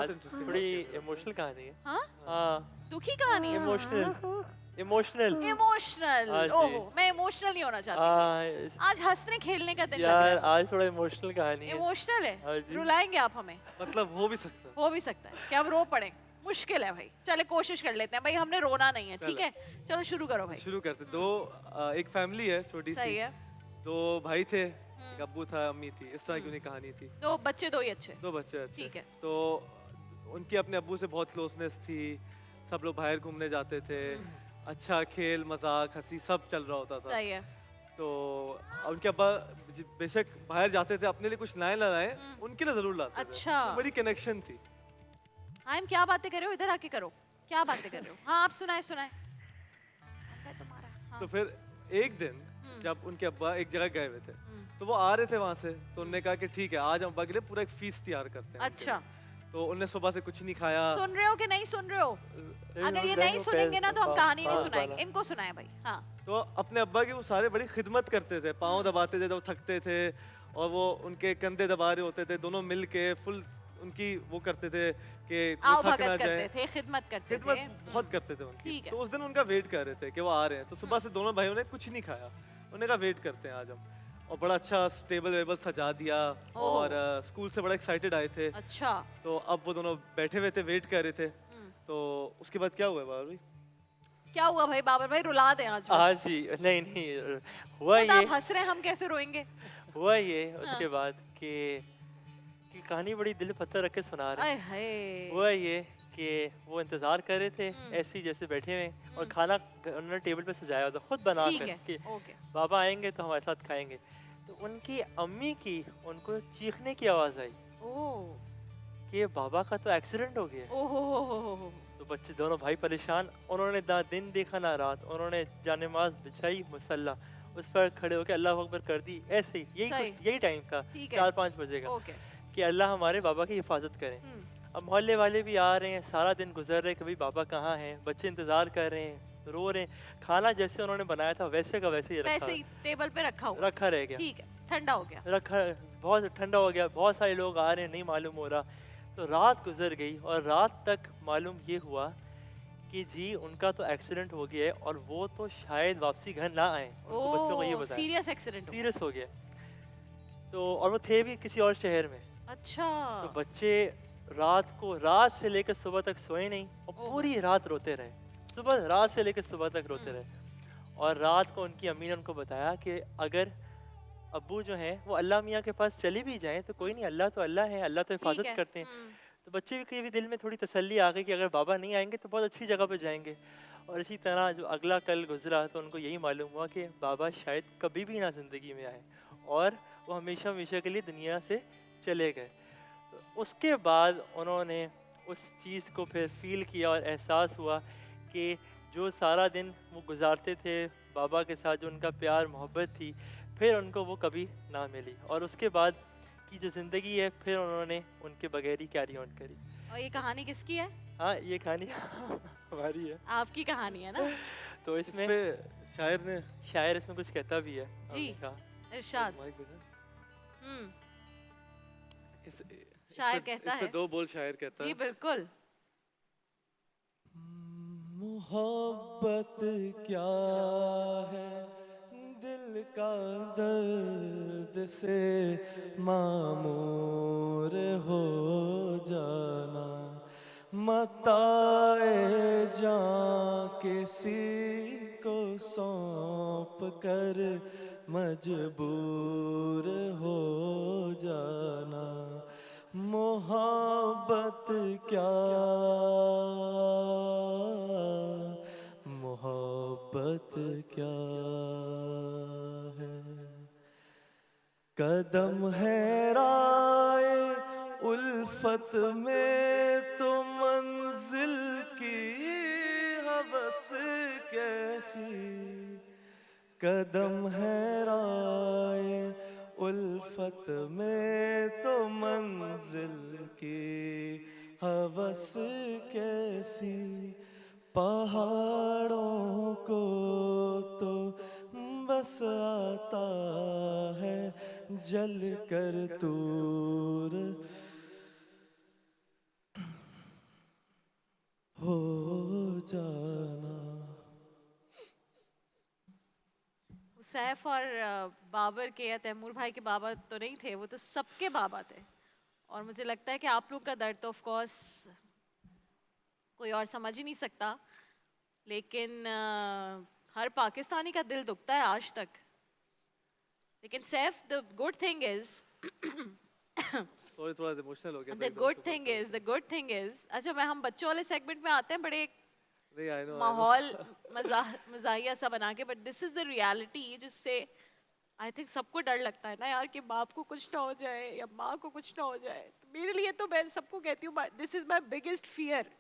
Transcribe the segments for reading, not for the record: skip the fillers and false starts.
बहुत आज इंटरेस्टिंग थोड़ी इमोशनल कहानी है। हाँ हाँ, दुखी कहानी है इमोशनल इमोशनल। इमोशनल हाँ जी। ओहो मैं इमोशनल नहीं होना चाहती थी। आज हंसने खेलने का दिन लग यार रहा है आज थोड़ा इमोशनल कहानी है। इमोशनल हाँ है जी। रुलाएंगे आप हमें मतलब हो भी सकता है। हो भी सकता है कि हम रो पड़े मुश्किल है भाई चले कोशिश कर लेते हैं भाई हमने रोना नहीं है ठीक चलो। है चलो शुरू करो भाई शुरू करते एक फैमिली है छोटी सही सी। है दो भाई थे, एक अब्बू था, अम्मी थी, इस तरह की उन्हें कहानी थी। दो बच्चे दो ही अच्छे दो बच्चे अच्छे। ठीक है। तो उनकी अपने अब्बू से बहुत क्लोजनेस थी, सब लोग बाहर घूमने जाते थे, अच्छा खेल मजाक हंसी सब चल रहा होता था। सही है तो उनके अब्बा बेशक बाहर जाते थे, अपने लिए कुछ लाए ना लाए, उनके लिए जरूर लाते थे। अच्छा। तो बड़ी कनेक्शन थी। आयम क्या बातें कर रहे हो इधर आके करो क्या बातें कर रहे हो हाँ आप सुनाए सुनाए है तुम्हारा हाँ तो फिर एक दिन जब उनके अब्बा एक जगह गए हुए थे, तो वो आ रहे थे वहां से, तो उन्होंने कहा कि ठीक है आज हम अब्बा के लिए पूरा एक फीस तैयार करते हैं उनके अच्छा लिए। तो उन्होंने सुबह से कुछ नहीं खाया। सुन रहे हो कि नहीं सुन रहे हो अगर ये नहीं सुनेंगे ना तो हम कहानी नहीं सुनाएंगे इनको सुनाए भाई हाँ तो अपने अब्बा की वो सारे बड़ी खिदमत करते थे, पाँव दबाते थे जब वो थकते थे, और वो उनके कंधे दबा रहे होते थे, दोनों मिल के फुल उनकी वो करते थे कि आओ वो थक ना भगत जाए। करते थे खिदमत करते खिदमत थे बहुत करते थे उनकी। ठीक है। तो उस दिन उनका वेट कर रहे थे कि वो आ रहे हैं, तो सुबह से दोनों भाइयों ने कुछ नहीं खाया। उन्होंने कहा वेट करते हैं आज हम, और बड़ा अच्छा टेबल वेबल सजा दिया, और स्कूल से बड़ा एक्साइटेड आए थे। अच्छा तो अब वो दोनों बैठे हुए थे, वेट कर रहे थे। तो उसके बाद क्या हुआ बाबा भाई? क्या हुआ भाई बाबर भाई रुला दे आज बस। आज ही नहीं नहीं हुआ खुद ये आप हंस रहे हैं हम कैसे रोएंगे हुआ ये उसके बाद कि कहानी बड़ी दिल पत्थर रख के सुना रहे। आय हाय हुआ ये कि वो इंतजार कर रहे थे ऐसे ही जैसे बैठे हुए, और खाना उन्होंने टेबल पे सजाया होता खुद बना ठीक कर है कि ओके बाबा आएंगे तो हमारे साथ खाएंगे। तो उनकी अम्मी की उनको चीखने की आवाज आई ओ कि बाबा का तो एक्सीडेंट हो गया है। ओ हो तो बच्चे दोनों भाई परेशान, उन्होंने ना दिन देखा ना रात, उन्होंने जानेमाज बिछाई मुसल्ला उस पर खड़े होकर अल्लाह अकबर कर दी। ऐसे ही सही। यही टाइम था ठीक है। 4-5 बजे का ओके कि अल्लाह हमारे बाबा की हिफाजत करें। अब मोहल्ले वाले भी आ रहे हैं, सारा दिन गुजर रहे कि भाई बाबा कहाँ हैं, बच्चे इंतजार कर रहे हैं, रो रहे हैं। खाना जैसे उन्होंने बनाया था वैसे का वैसे ही वैसे ही टेबल पे रखा हुआ रखा रह गया। ठीक है ठंडा हो गया रखा बहुत ठंडा हो गया, बहुत सारे लोग आ रहे हैं, नहीं मालूम हो रहा। तो रात गुजर गई और रात तक मालूम ये हुआ कि जी उनका तो एक्सीडेंट हो गया है और वो तो शायद वापसी घर ना आए। उनको बच्चों को ये बताया सीरियस एक्सीडेंट हो सीरियस हो गया। तो और वो थे भी किसी और शहर में। अच्छा तो बच्चे रात से लेकर सुबह तक सोए नहीं और पूरी रात रोते रहे, सुबह रात से लेकर सुबह तक रोते रहे। और रात को उनकी अम्मी ने उनको बताया कि अगर अब्बू जो हैं वो अल्लाह मियाँ के पास चले भी जाएं तो कोई नहीं, अल्लाह तो अल्लाह है, अल्लाह तो ठीक हिफाजत है करते हैं। तो बच्चे के भी दिल में थोड़ी तसल्ली आ गई कि अगर बाबा नहीं आएंगे तो बहुत अच्छी जगह पे जाएंगे। और इसी तरह जो अगला कल गुजरा तो उनको यही मालूम हुआ कि बाबा शायद कभी भी ना ज़िंदगी में आए और वो हमेशा हमेशा के लिए दुनिया से चले गए। तो उसके बाद उन्होंने उस चीज़ को फिर फील किया और एहसास हुआ कि जो सारा दिन वो गुजारते थे बाबा के साथ, जो उनका प्यार मोहब्बत थी, फिर उनको वो कभी ना मिली। और उसके बाद की जो ज़िंदगी है फिर उन्होंने उनके बगैर ही कैरी ऑन करी। और ये कहानी किसकी है हाँ ये कहानी हमारी है। आपकी कहानी है ना तो इस इसमें पे शायर ने शायर इसमें कुछ कहता भी है। जी। हमने कहा इरशाद माइक दे दे। हम्म शायर कहता इस पे है। 2 बोल शायर कहता जी है। बिल्कुल मोहब्बत क्या है दिल का दर्द से मामूर हो जाना, मताए जां किसी को सौंप कर मजबूर हो जाना। मोहब्बत क्या मोहब्बत क्या है, कदम है राय उल्फत में तो मंजिल की हवस कैसी, कदम है राय उल्फत में तो मंजिल की हवस कैसी, पहाड़ों को तो बस आता है जल कर तूर, सैफ और बाबर के या तैमूर भाई के बाबा तो नहीं थे, वो तो सबके बाबा थे। और मुझे लगता है कि आप लोग का दर्द तो ऑफ कोर्स कोई और समझ ही नहीं सकता, लेकिन हर पाकिस्तानी का दिल दुखता है आज तक। लेकिन Saif, the good thing is sorry, थोड़ा इमोशनल हो गया था द एकदम गुड से थिंग बात is the good thing is अच्छा, मैं हम बच्चों वाले सेगमेंट में आते हैं, बड़े करके। नहीं, आई नो माहौल मजाहिया सा बना के, but this is the reality जिससे आई थिंक सबको डर लगता है ना यार, कि बाप को कुछ ना हो जाए या माँ को कुछ ना हो जाए। तो मेरे लिए तो मैं सबको कहती हूँ, this is my biggest fear,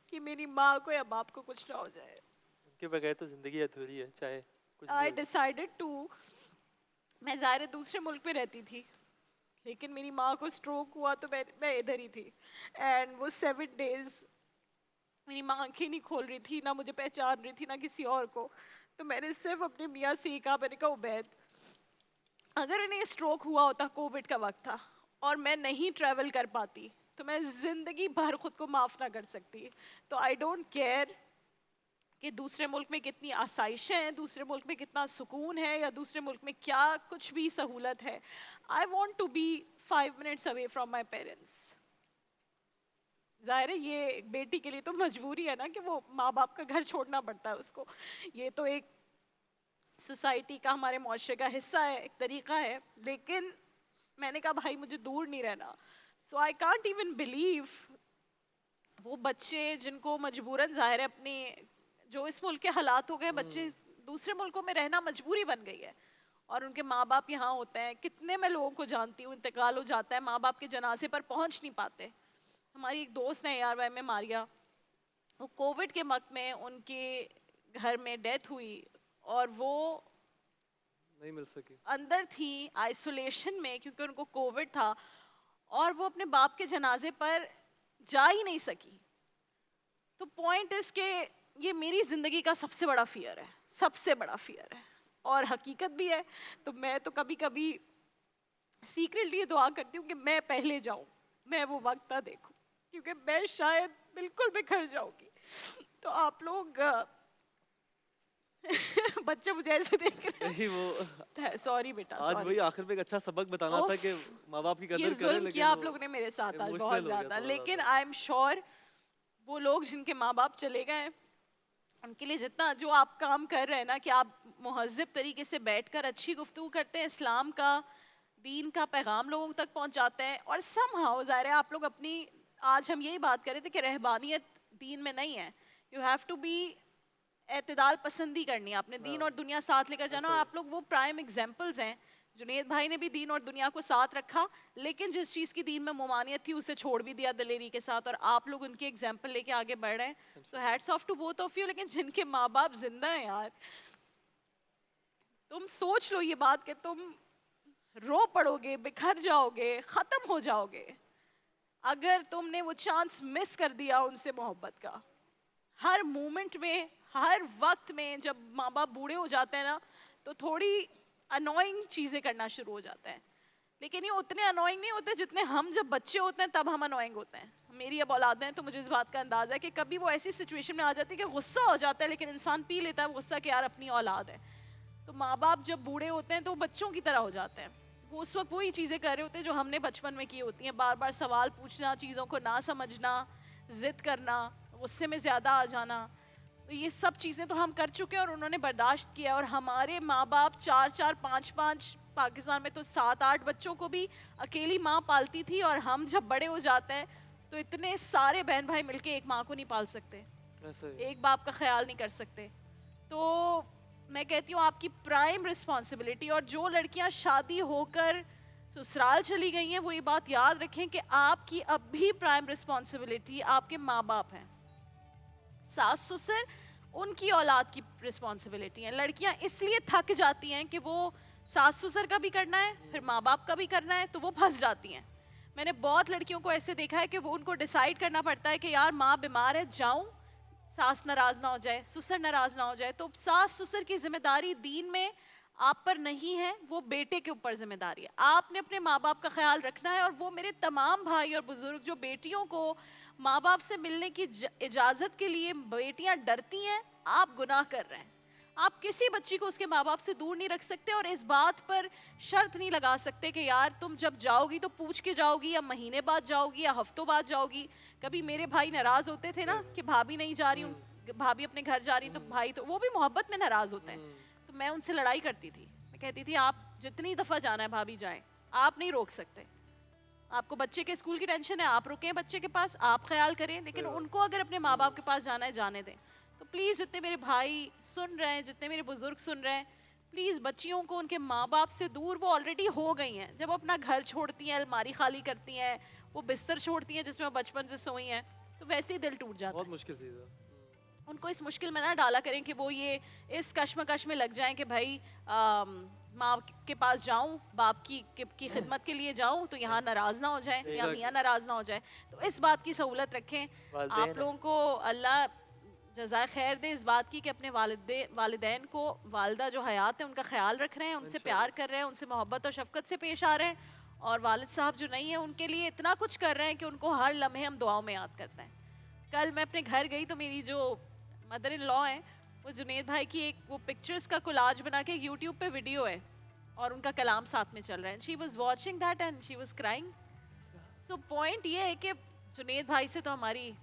कि मेरी माँ को या बाप को कुछ ना हो जाए। उनके बगैर तो जिंदगी अधूरी है, चाहे कुछ भी आई हो। डिसाइडेड टू, मैं ज़ाहिर दूसरे मुल्क में रहती थी, लेकिन मेरी माँ को स्ट्रोक हुआ तो मैं इधर ही थी। एंड वो 7 डेज मेरी माँ आंखें नहीं खोल रही थी, ना मुझे पहचान रही थी ना किसी और को। तो मैंने सिर्फ अपने मियाँ से ही कहा, मैंने कहा उबैद, अगर इन्हें स्ट्रोक हुआ होता, कोविड का वक्त था और मैं नहीं ट्रैवल कर पाती, तो मैं जिंदगी भर खुद को माफ ना कर सकती। तो आई डोंट केयर कि दूसरे मुल्क में कितनी आसाइशें हैं, दूसरे मुल्क में कितना सुकून है, या दूसरे मुल्क में क्या कुछ भी सहूलत है। I want to be 5 minutes away from my parents. जाहिर है ये एक बेटी के लिए तो मजबूरी है ना, कि वो माँ बाप का घर छोड़ना पड़ता है उसको। ये तो एक सोसाइटी का, हमारे मुआशरे का हिस्सा है, एक तरीका है। लेकिन मैंने कहा भाई मुझे दूर नहीं रहना। सो आई कांट इवन बिलीव वो बच्चे जिनको मजबूरन, जाहिर है अपनी जो इस मुल्क के हालात हो गए, बच्चे दूसरे मुल्कों में रहना मजबूरी बन गई है, और उनके माँ बाप यहाँ होते हैं। कितने मैं लोगों को जानती हूँ, इंतकाल हो जाता है, माँ बाप के जनाजे पर पहुँच नहीं पाते। हमारी एक दोस्त है यार में मारिया, वो कोविड के वक्त में उनके घर में डेथ हुई, और वो नहीं मिल सकी। अंदर थी आइसोलेशन में, क्योंकि उनको कोविड था, और वो अपने बाप के जनाजे पर जा ही नहीं सकी। तो पॉइंट इज के ये मेरी जिंदगी का सबसे बड़ा फियर है, सबसे बड़ा फियर है, और हकीकत भी है। तो मैं तो कभी कभी सीक्रेटली ये दुआ करती हूँ कि मैं पहले जाऊं, मैं वो वक्त ना देखूं, क्योंकि मैं शायद बिल्कुल बिखर जाऊंगी। तो आप लोग बच्चे मुझे ऐसे देख रहे नहीं, वो हैं, सॉरी बेटा, आज sorry। वही आखिर में एक अच्छा सबक बताना था उफ, कि माँ बाप की ये कदर करें, जुल्म लेकिन किया आप वो लोगों ने मेरे साथ आज emotional बहुत हो गया ज्यादा। थोड़ा लेकिन ज़्यादा। आई एम श्योर वो लोग जिनके माँ बाप चले गए हैं, उनके लिए जितना जो आप काम कर रहे हैं ना, कि आप मुहज़्ज़ब तरीके से बैठकर अच्छी गुफ्तगू करते हैं, इस्लाम का, दीन का पैगाम लोगों तक पहुंचाते हैं, और समहाउ ज़ाहिर है आप लोग अपनी, आज हम यही बात कर रहे थे कि रहबानियत दीन में नहीं है। यू हैव टू बी, एतदाल पसंदी करनी है, आपने दीन हाँ, और दुनिया साथ लेकर जाना। ऐसे और ही। आप लोग वो प्राइम एग्जाम्पल्स हैं। जुनेद भाई ने भी दीन और दुनिया को साथ रखा, लेकिन जिस चीज़ की दीन में मुमानियत थी उसे छोड़ भी दिया दलेरी के साथ, और आप लोग उनके एग्जाम्पल लेके आगे बढ़ रहे हैं। So hats off to both of you. लेकिन जिनके माँ बाप जिंदा हैं यार, तुम सोच लो ये बात कि तुम रो पड़ोगे, बिखर जाओगे, खत्म हो जाओगे, अगर तुमने वो चांस मिस कर दिया उनसे मोहब्बत का। हर मोमेंट में, हर वक्त में जब माँ बाप बूढ़े हो जाते हैं ना, तो थोड़ी अनोइंग चीज़ें करना शुरू हो जाते हैं। लेकिन ये उतने अनोइंग नहीं होते जितने हम जब बच्चे होते हैं तब हम अनोइंग होते हैं। मेरी अब औलादें हैं तो मुझे इस बात का अंदाज़ा है कि कभी वो ऐसी सिचुएशन में आ जाती है कि गुस्सा हो जाता है, लेकिन इंसान पी लेता है वो गुस्सा कि यार अपनी औलाद है। तो माँ बाप जब बूढ़े होते हैं तो वो बच्चों की तरह हो जाते हैं। वो उस वक्त वही चीज़ें कर रहे होते हैं जो हमने बचपन में की होती हैं, बार बार सवाल पूछना, चीज़ों को ना समझना, जिद करना, गुस्से में ज़्यादा आ जाना। तो ये सब चीज़ें तो हम कर चुके हैं और उन्होंने बर्दाश्त किया। और हमारे माँ बाप 4-4, 5-5, पाकिस्तान में तो 7-8 बच्चों को भी अकेली माँ पालती थी, और हम जब बड़े हो जाते हैं तो इतने सारे बहन भाई मिलके एक माँ को नहीं पाल सकते, ऐसे ही। एक बाप का ख्याल नहीं कर सकते। तो मैं कहती हूँ आपकी प्राइम रिस्पॉन्सिबिलिटी, और जो लड़कियाँ शादी होकर ससुराल चली गई हैं वो ये बात याद रखें कि आपकी अब भी प्राइम रिस्पॉन्सिबिलिटी आपके माँ बाप हैं। सास ससुर उनकी औलाद की रिस्पॉन्सिबिलिटी है। लड़कियां इसलिए थक जाती हैं कि वो सास ससुर का भी करना है, फिर माँ बाप का भी करना है, तो वो फंस जाती हैं। मैंने बहुत लड़कियों को ऐसे देखा है कि वो उनको डिसाइड करना पड़ता है कि यार माँ बीमार है, जाऊं, सास नाराज ना हो जाए, ससुर नाराज ना हो जाए। तो सास ससुर की जिम्मेदारी दीन में आप पर नहीं है, वो बेटे के ऊपर जिम्मेदारी है। आपने अपने माँ बाप का ख्याल रखना है। और वो मेरे तमाम भाई और बुजुर्ग जो बेटियों को माँ बाप से मिलने की इजाजत के लिए बेटियां डरती हैं, आप गुनाह कर रहे हैं। आप किसी बच्ची को उसके माँ बाप से दूर नहीं रख सकते, और इस बात पर शर्त नहीं लगा सकते कि यार तुम जब जाओगी तो पूछ के जाओगी, या महीने बाद जाओगी, या हफ्तों बाद जाओगी। कभी मेरे भाई नाराज होते थे ना कि भाभी नहीं जा रही, भाभी अपने घर जा रही, तो भाई तो वो भी मोहब्बत में नाराज होते हैं। तो मैं उनसे लड़ाई करती थी, मैं कहती थी आप जितनी दफा जाना है भाभी जाएं, आप नहीं रोक सकते। आपको बच्चे के स्कूल की टेंशन है, आप रुके बच्चे के पास, आप ख्याल करें, लेकिन उनको अगर अपने माँ बाप के पास जाना है जाने दें। तो प्लीज़ जितने मेरे भाई सुन रहे हैं, जितने मेरे बुजुर्ग सुन रहे हैं, प्लीज़ बच्चियों को उनके माँ बाप से दूर, वो ऑलरेडी हो गई हैं। जब वो अपना घर छोड़ती हैं, अलमारी खाली करती हैं, वो बिस्तर छोड़ती हैं जिसमें वो बचपन से सोई हैं, तो वैसे ही दिल टूट जाता बहुत है। मुश्किल चीज़ है। उनको इस मुश्किल में ना डाला करें कि वो ये इस कश्मकश में लग जाएं कि भाई माँ के पास जाऊं, बाप की खिदमत के लिए जाऊं तो यहाँ नाराज ना हो जाए या Exactly. मियाँ नाराज ना हो जाए। तो इस बात की सहूलत रखें। वालिदैन आप लोगों को अल्लाह जज़ाए खैर दे इस बात की कि अपने वालिदैन को, वालिदा जो हयात है उनका ख्याल रख रहे हैं, उनसे प्यार कर रहे हैं, उनसे मोहब्बत और शफकत से पेश आ रहे हैं, और वालिद साहब जो नहीं है उनके लिए इतना कुछ कर रहे हैं कि उनको हर लम्हे हम दुआओं में याद करते हैं। कल मैं अपने घर गई तो मेरी जो मदर इन लॉ है, वो जुनेद भाई की एक वो पिक्चर्स का कोलाज बना के यूट्यूब पे वीडियो है, और उनका कलाम साथ में चल रहा है। She was watching that and she was crying. So point ये है कि जुनेद भाई से तो हमारी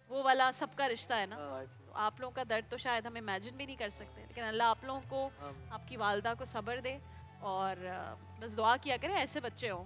वो वाला सबका रिश्ता है ना। तो आप लोगों का दर्द तो शायद हम इमेजिन भी नहीं कर सकते, लेकिन अल्लाह आप लोगों को, आपकी वालदा को सब्र दे, और बस दुआ किया करें ऐसे बच्चे हों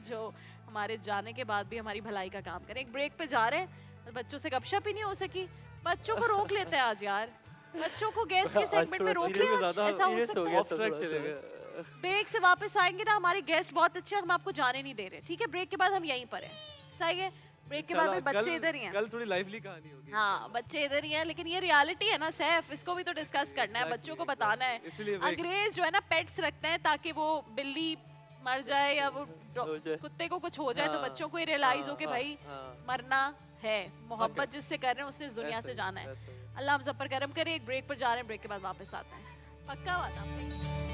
जो हमारे जाने के बाद भी हमारी भलाई का काम करें। एक ब्रेक पे जा रहे हैं, बच्चों से गपशप ही नहीं हो सकी, बच्चों को रोक लेते हैं आज यार, बच्चों को गेस्ट के आज सेगमेंट में थोड़ा रोक serious लिया, ज़्यादा ऐसा हो serious सकता हो है। गया ऑफ ट्रैक चले गए। ब्रेक से वापस आएंगे ना, हमारे गेस्ट बहुत अच्छे हैं, हम आपको जाने नहीं दे रहे, ठीक है? ब्रेक के बाद हम यहीं पर हैं, सही है? ब्रेक के बाद में इंशाल्लाह बच्चे इधर ही हैं। कल थोड़ी लाइवली कहानी होगी। हाँ, बच्चे इधर ही हैं, लेकिन ये रियलिटी है ना सैफ, इसको भी तो डिस्कस करना है, Exactly, बच्चों को बताना है। इसलिए वो एक- अंग्रेज जो है ना पेट्स रखते हैं ताकि वो बिल्ली मर जाए या वो हो जाए। कुत्ते को कुछ हो जाए तो हाँ, बच्चों को ये रियलाइज हो कि हाँ, भाई हाँ। मरना है, मोहब्बत जिससे कर रहे हैं उसने इस दुनिया ऐसा से ही, जाना है। ऐसा ही। अल्लाह हम सब पर करम करे। एक ब्रेक पर जा रहे हैं, ब्रेक के बाद वापस आते हैं, पक्का वादा।